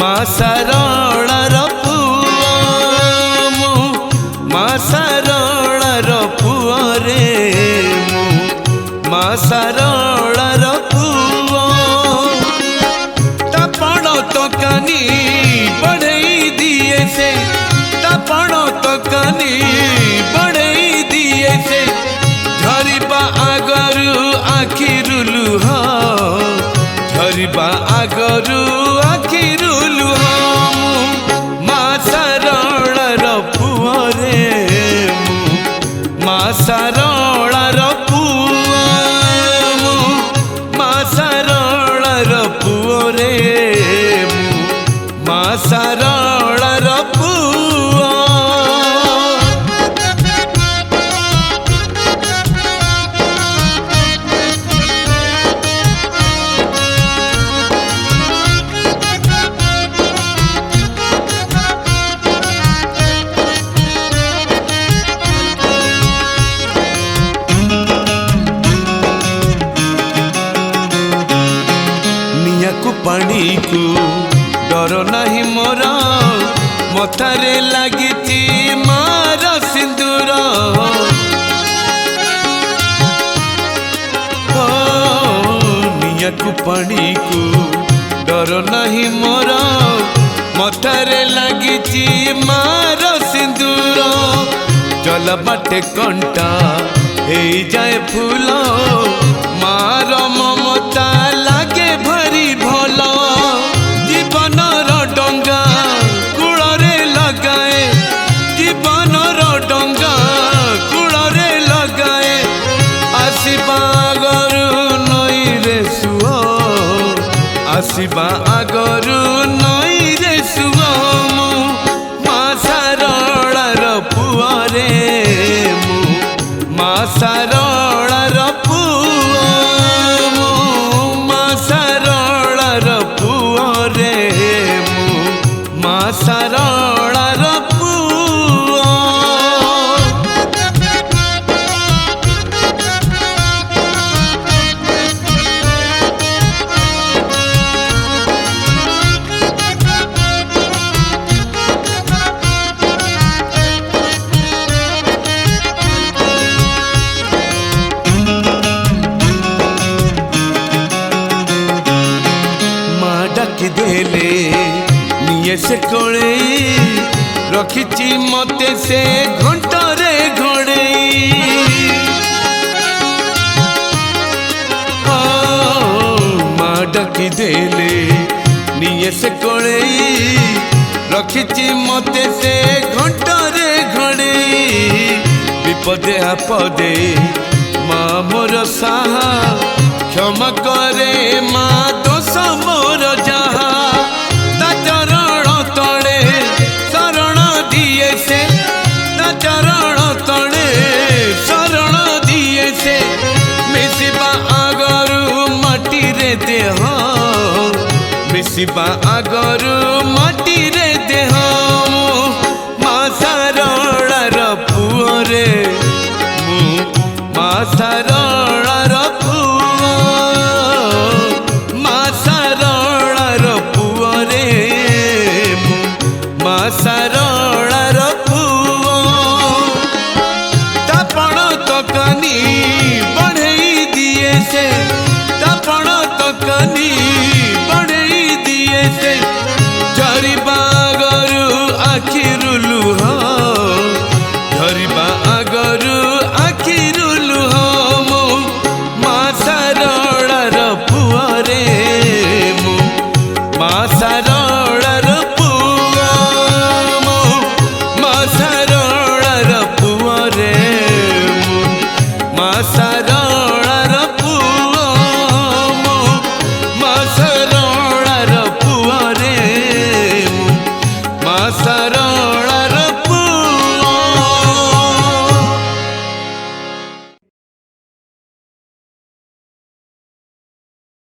मा सारणार पुआ मु मा सारणार पुआ रे मु मा सारणार पुआ तापण तकानी बढ़ई दिए से तापण तकानी बढ़ई दिए से झरिबा आगरु आखिरु लुह झरिबा आगरु आखिरु लुह मा सारणार पुआ रे मु मा सारणार पुआ मु मा सारणार पुआ रे मु मा सारणार पुआ पानी को डर नहीं मोर मथारे लगी मार सिंदूर निया को पानी को डर नहीं मोर मथारे लगी मार सिंदूर चल बाटे कंटा हे जाए फूल मार ममता लागे भरी भल जीवनर डंगा कूଳରେ लगाए जीवनर डंगा कूଳରେ लगाए आसिबा आगरु नई रे सुओ आसिबा आगरु नई रे सुओ मु मा सारणार पुआ रे मु मा सारणार पुआ मु मा सारणार पुआ रे मु मा सारणार पुआ डाकी देले निये से कोले रखी मते से घंटरे घोड़े माँ डाकी देले निये से कोले रखी मते से घंटरे घोड़े विपदे आपदे माँ मोर साहा क्षमा करे माँ दोष मोर जहा ता चरण तले शरण दिए से ता चरण तले शरण दिए से मिसिबा आगरु माटी रे देह मिसिबा आगरु माटी रे देह मा सारणार पुआ रे मु मा सारणार पुआ मा सारणार पुआ रे मु मा सारणार पुआ तापण तकानी बढ़ई दिए से तापण तकानी बढ़ई दिए से झरिबा आगरु आखिरु लुह झरिबा आगरु आखिरु लुह मु मा सारणार पुआ रे मु मा सारणार पुआ मु मा सारणार पुआ रे मु मा सारणार पुआ मु मा सारणार पुआ रे मु मा सारणार